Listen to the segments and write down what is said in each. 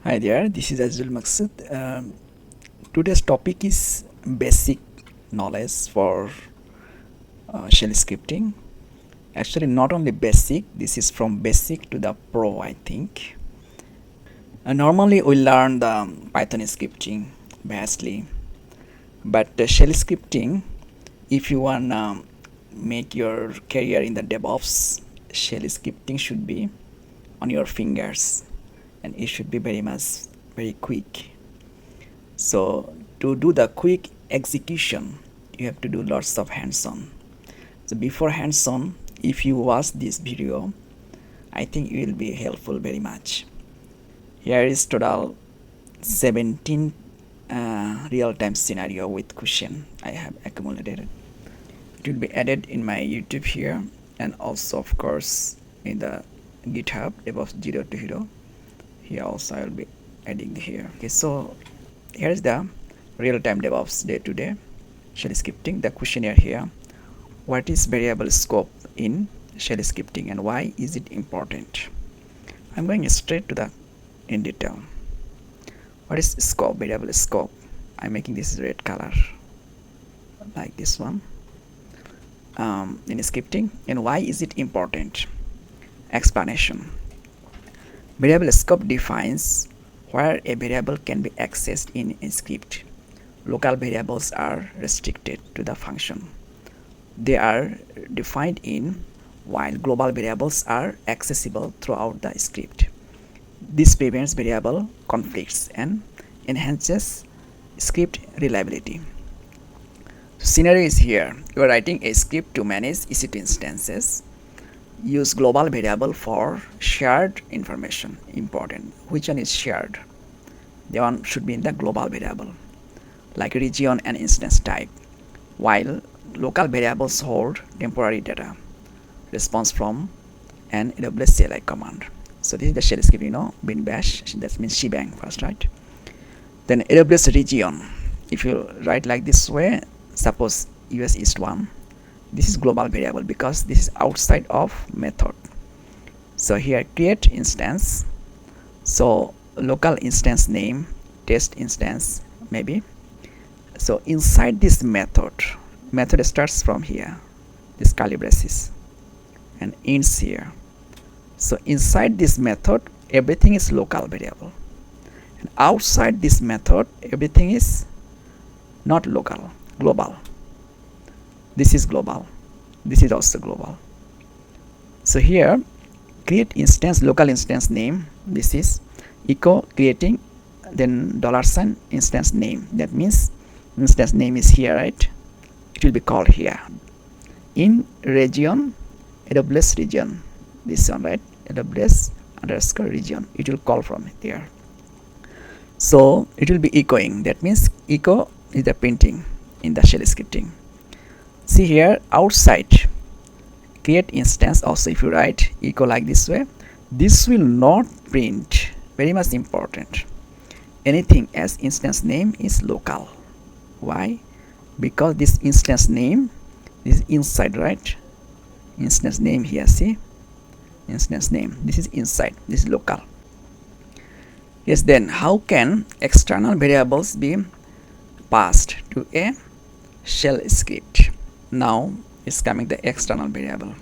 Hi there, this is Azul Maksud. Today's topic is basic knowledge for shell scripting. Actually, not only basic, this is from basic to the pro, I think. Normally, we learn the Python scripting vastly, but the shell scripting, if you want to make your career in the DevOps, shell scripting should be on your fingers and it should be very quick. So to do the quick execution, you have to do lots of hands-on. So before hands-on, if you watch this video, I think it will be helpful very much. Here is total 17 real-time scenario with question I have accumulated. It will be added in my YouTube here and also of course in the GitHub DevOps 0 to Hero. Here also I will be adding here. Okay, so here is the real-time DevOps day-to-day shell scripting. The questionnaire here: what is variable scope in shell scripting and why is it important? I'm going straight to the in detail. What is scope? Variable scope. I'm making this red color like this one in scripting. And why is it important? Explanation. Variable scope defines where a variable can be accessed in a script. Local variables are restricted to the function they are defined in, while global variables are accessible throughout the script. This prevents variable conflicts and enhances script reliability. So scenario is here. You are writing a script to manage EC2 instances. Use global variable for shared information. Important. Which one is shared? The one should be in the global variable, like region and instance type, while local variables hold temporary data. Response from an AWS CLI command. So this is the shell script, bin bash, that means shebang first, right? Then AWS region. If you write like this way, suppose US East 1, this is global variable because this is outside of method. So here create instance. So local instance name, test instance maybe. So inside this method starts from here, this curly braces, and ends here. So inside this method everything is local variable, and outside this method everything is not local, global. This is global, this is also global. So here create instance, local instance name, this is echo creating, then $sign instance name. That means instance name is here, right? It will be called here in region, AWS region, this one, right? AWS underscore region, it will call from there. So it will be echoing, that means echo is the printing in the shell scripting. See here outside create instance, also if you write echo like this way, this will not print, very much important, anything as instance name is local. Why? Because this instance name is inside, right? Instance name here, see, instance name, this is inside, this is local. Yes, then how can external variables be passed to a shell script? Now is coming the external variable.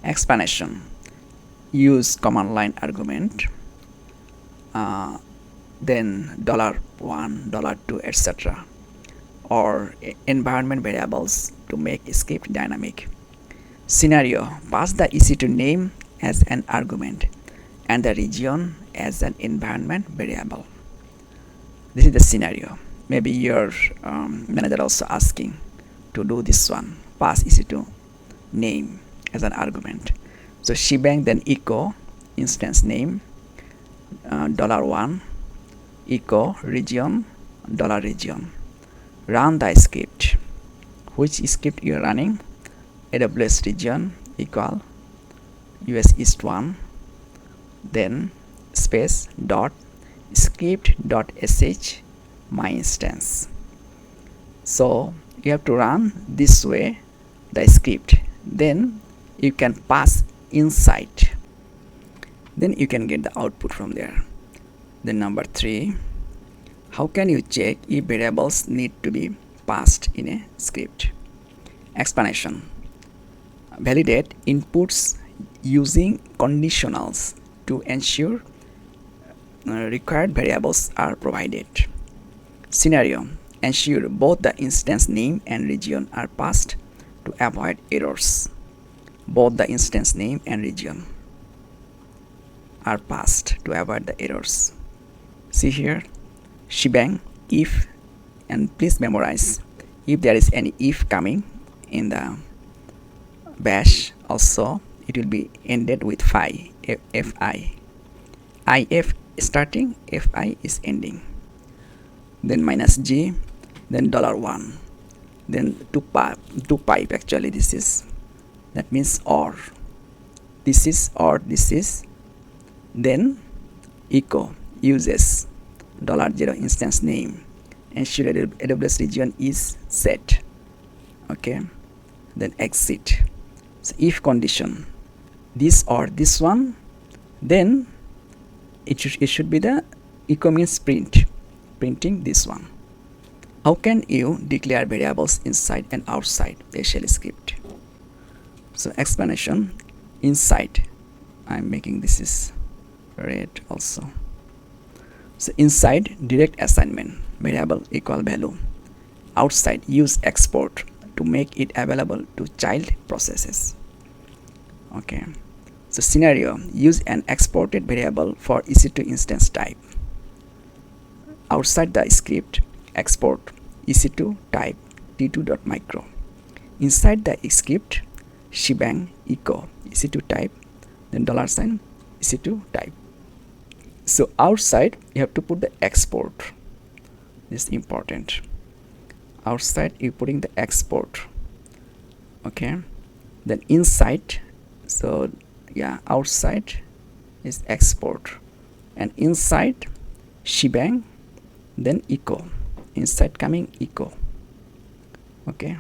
Explanation. Use command line argument, then $1, $2, etc., or environment variables to make script dynamic. Scenario. Pass the EC2 name as an argument and the region as an environment variable. This is the scenario. Maybe your manager also asking to do this one, pass EC2 name as an argument. So shebang, then echo instance name, $1, echo region, $region. Run the script. Which script you are running? AWS region equal US East 1, then space dot script dot sh my instance. So you have to run this way the script, then you can pass inside, then you can get the output from there. Then number 3, how can you check if variables need to be passed in a script? Explanation. Validate inputs using conditionals to ensure required variables are provided. Scenario. Ensure both the instance name and region are passed to avoid errors. Both the instance name and region are passed to avoid the errors. See here, shebang, if, and please memorize, if there is any if coming in the bash, also it will be ended with fi, fi. If starting, fi is ending. Then minus g, then $1, then to pipe actually this is, that means or. This is or this is, then echo uses $0 instance name, ensure AWS region is set. Okay, then exit. So if condition this or this one, then it should be the echo means printing this one. How can you declare variables inside and outside the shell script? So explanation. Inside, I'm making this is red also. So inside, direct assignment, variable equal value. Outside, use export to make it available to child processes. Okay, so scenario, use an exported variable for EC2 instance type. Outside the script, export EC2 type t2.micro. Inside the script, shebang echo EC2 type, then $sign EC2 type. So outside you have to put the export. This is important. Outside you putting the export. Okay, then inside, so yeah, outside is export, and inside shebang, then echo, inside coming echo. Okay,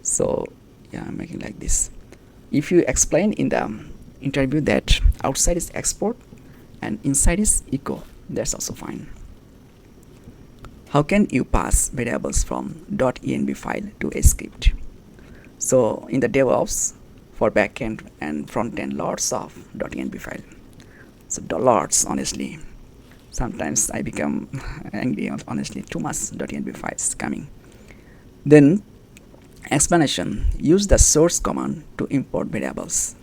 so yeah, I'm making like this. If you explain in the interview that outside is export and inside is echo, that's also fine. How can you pass variables from .env file to a script? So in the DevOps, for backend and frontend, lots of .env file. So lots, honestly. Sometimes I become angry, honestly, too much .env files coming. Then explanation, use the source command to import variables.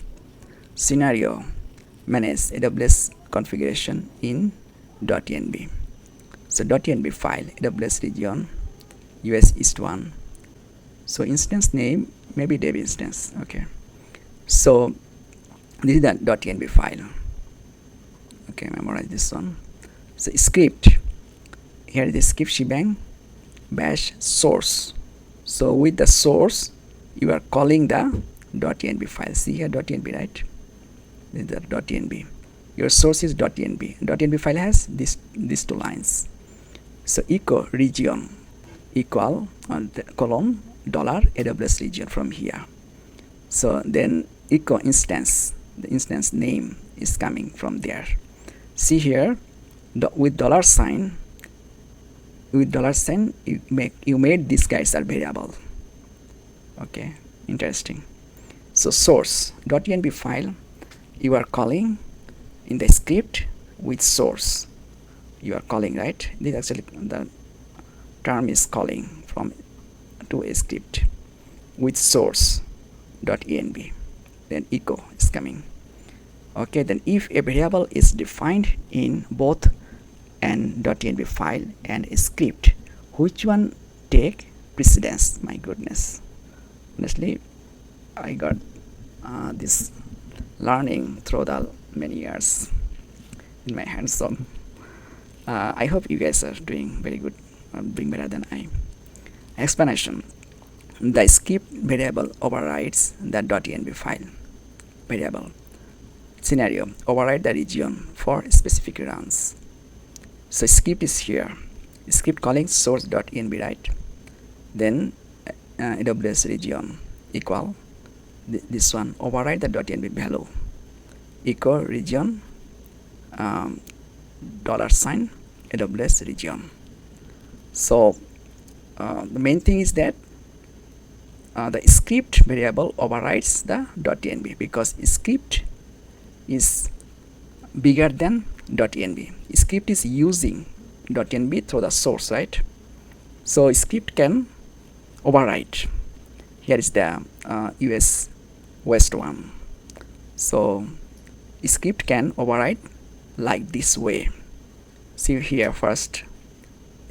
Scenario, manage AWS configuration in .env. So .env file, AWS region, US East 1. So instance name, maybe dev instance. Okay, so this is the .env file. Okay, memorize this one. So script, here is the script shebang bash source. So with the source you are calling the .env file. See here, .env, right? This is the .env. Your source is .env. .env file has these two lines. So echo region equal colon $AWS region from here. So then echo instance, the instance name is coming from there. See here, with $sign, you made these guys are variable. Okay, interesting. So source .env file you are calling in the script with source. You are calling, right? This actually the term is calling from to a script with source .env. Then echo is coming. Okay, then if a variable is defined in both an .env file and a script, which one take precedence? My goodness, honestly, I got this learning through the many years in my hands on. I hope you guys are doing very good, doing better than I. Explanation. The script variable overrides the .env file variable. Scenario, override the region for specific runs. So script is here, script calling source.env, right? Then AWS region equal this one, override the .env value, echo region $, AWS region. So the main thing is that the script variable overrides the .env because script is bigger than .env. Script is using .env through the source, right? So script can override. Here is the US West one. So script can override like this way. See here first,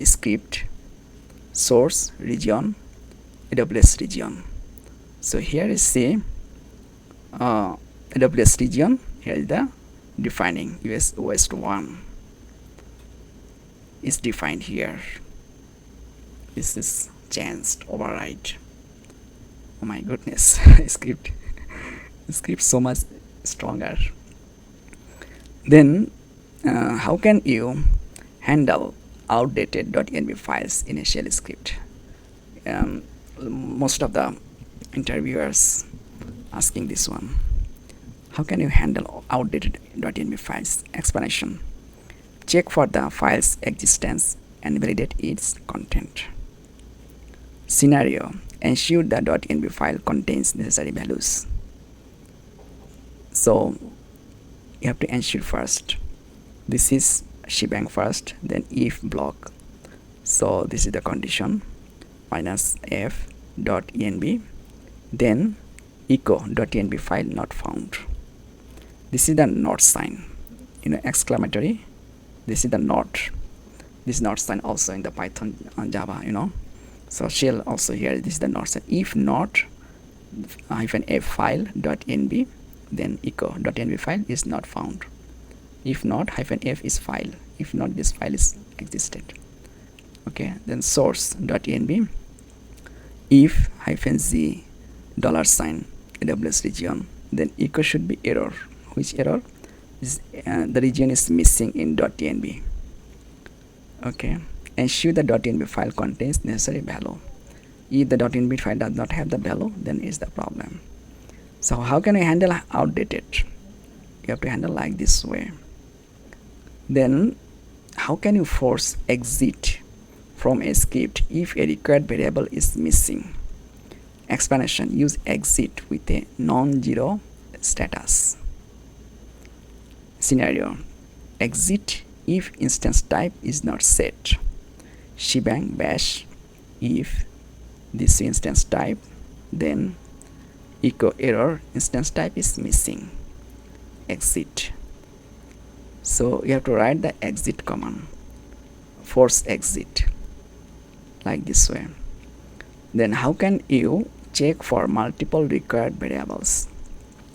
script source region AWS region. So here is say AWS region. Here is the defining US West 1 is defined here. This is changed, override. Oh my goodness, script so much stronger. Then how can you handle outdated .env files in a shell script? Most of the interviewers asking this one. How can you handle outdated .env files? Explanation: check for the file's existence and validate its content. Scenario: ensure the .env file contains necessary values. So you have to ensure first. This is shebang first, then if block. So this is the condition, -f.env, then echo.env file not found. This is the not sign, exclamatory. This is the not. This not sign also in the Python and Java, So shell also here, this is the not sign. If not, -f file.env, then echo.env file is not found. If not, -f is file. If not, this file is existed. Okay, then source.env, if -z $, AWS region, then echo should be error. Which error? Is the region is missing in .env. Okay, ensure the .env file contains necessary value. If the .env file does not have the value, then is the problem. So how can I handle outdated? You have to handle like this way. Then how can you force exit from a script if a required variable is missing? Explanation: use exit with a non-zero status. Scenario: exit if instance type is not set. Shebang bash if this instance type, then echo error, instance type is missing. Exit. So you have to write the exit command, force exit, like this way. Then how can you check for multiple required variables?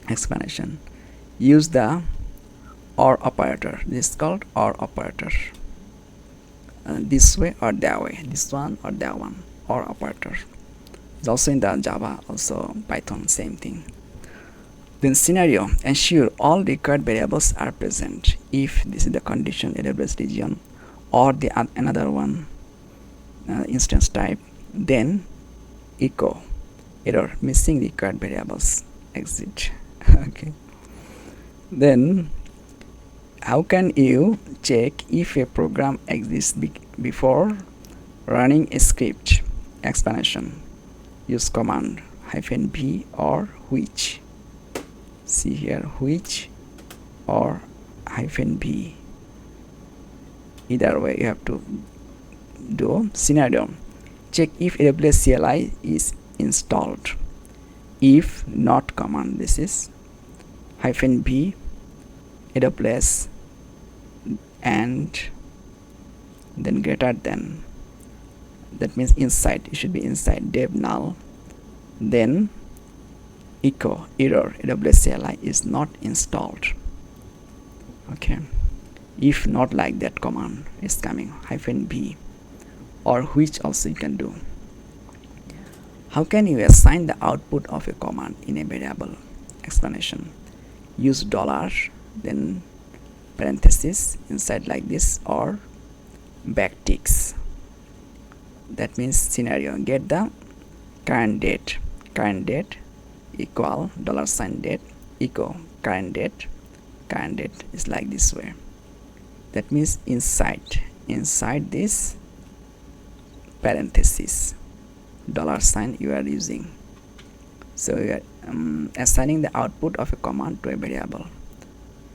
Explanation: use the OR operator. This is called OR operator. This way or that way, this one or that one, OR operator. It's also in the Java, also Python, same thing. Then scenario: ensure all required variables are present. If this is the condition, AWS region, or the another one, instance type, then echo error, missing required variables, exit. Okay. Then how can you check if a program exists before running a script? Explanation: use command -b or which. See here, which or -b. Either way you have to do. Scenario: check if AWS CLI is installed. If not command, this is -b AWS and then greater than, that means inside, it should be inside dev null, then echo error, AWS CLI is not installed. Okay, if not, like that command is coming, -b or which also you can do. How can you assign the output of a command in a variable? Explanation: use $, then parenthesis inside like this, or backticks. That means scenario: get the current date equal $date echo current date is like this way. that means inside this parenthesis $sign you are using. So you are assigning the output of a command to a variable.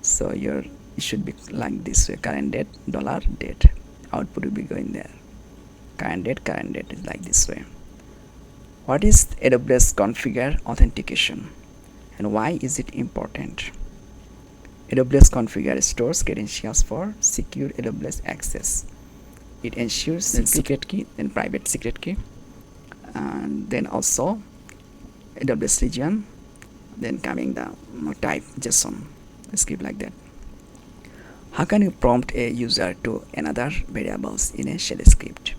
So it should be like this way: current date $date, output will be going there. Current date is like this way. What is AWS configure authentication and why is it important? AWS configure stores credentials for secure AWS access. It ensures secret key, then private secret key, and then also AWS region, then coming the type JSON script like that. How can you prompt a user to another variables in a shell script?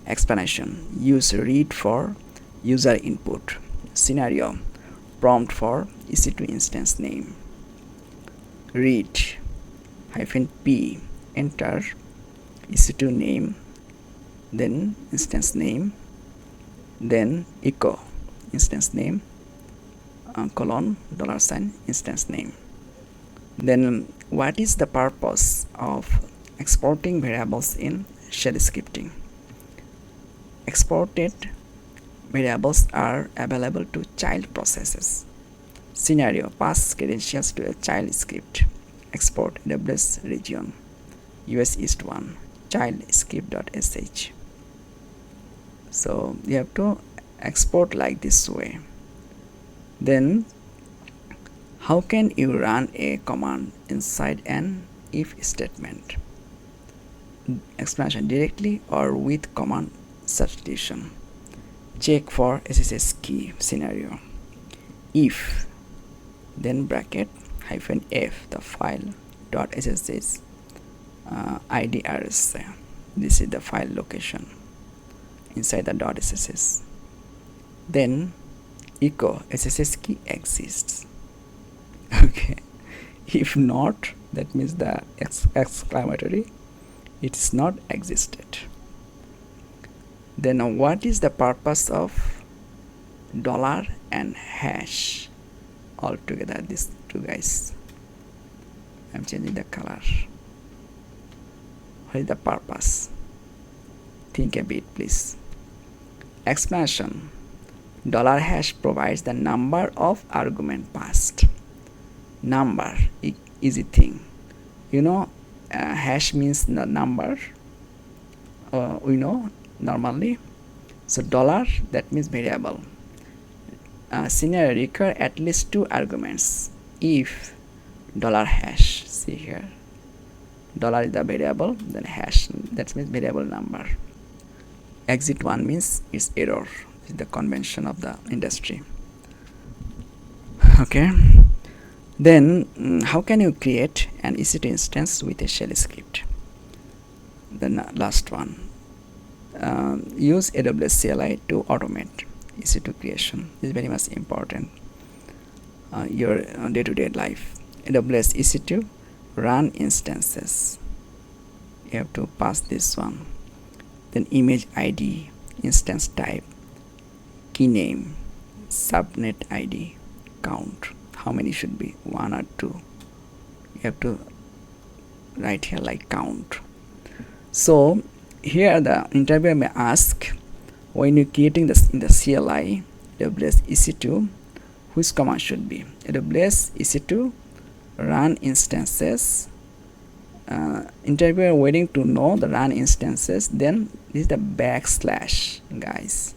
Explanation: use read for user input. Scenario: prompt for EC2 instance name. Read -p, enter EC2 name, then instance name, then echo instance name colon $sign instance name. Then what is the purpose of exporting variables in shell scripting? Exported variables are available to child processes. Scenario: pass credentials to a child script. Export AWS region US East 1 child script.sh. So you have to export like this way. Then how can you run a command inside an if statement? Explanation: directly or with command substitution. Check for SSH key. Scenario: if, then bracket -f the file .ssh IDRS. This is the file location inside the .ssh. Then echo SSH key exists. Okay, if not, that means the exclamatory, it is not existed. Then what is the purpose of dollar and hash altogether? These two guys, I'm changing the color. What is the purpose? Think a bit, please. Explanation: dollar hash provides the number of argument passed. Number, easy thing, hash means the number, we know normally. So dollar, that means variable. Scenario: require at least 2 arguments. If dollar hash, see here, dollar is the variable, then hash, that means variable number. Exit 1 means it's error. This is the convention of the industry. Okay, then how can you create an EC2 instance with a shell script? The last one, use AWS CLI to automate EC2 creation. This is very much important. Your day-to-day life. AWS EC2 run instances, you have to pass this one. Then image ID, instance type, key name, subnet ID, count. How many should be, 1 or 2? You have to write here like count. So here the interviewer may ask, when you're creating this in the CLI AWS EC2, which command should be? AWS EC2 run instances. Interviewer waiting to know the run instances. Then this is the backslash, guys.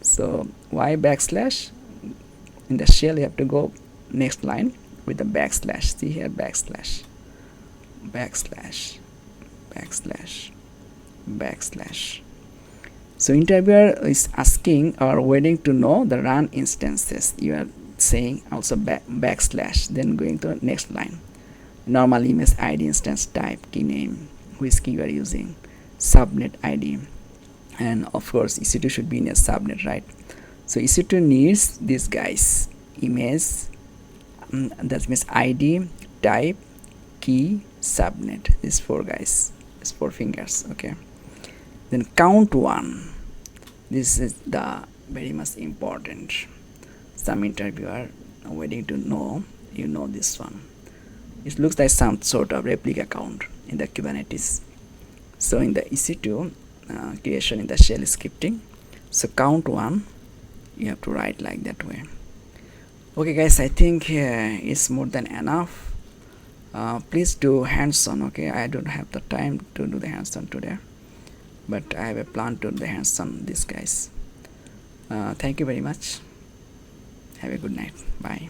So why backslash? In the shell you have to go next line with the backslash. See here, backslash, backslash, backslash, backslash. So interviewer is asking or waiting to know the run instances. You are saying also backslash, then going to the next line. Normal image ID, instance type, key name, which key you are using, subnet ID, and of course EC2 should be in a subnet, right? So EC2 needs these guys: image, that means ID, type, key, subnet. These 4 guys, these 4 fingers. Okay, then count 1. This is the very much important. Some interviewer waiting to know, this one. It looks like some sort of replica count. in the Kubernetes. So in the EC2 creation in the shell scripting, so count 1, you have to write like that way. Okay guys, I think it's more than enough. Please do hands-on. Okay, I don't have the time to do the hands-on today, but I have a plan to do the hands-on this guys. Thank you very much. Have a good night. Bye.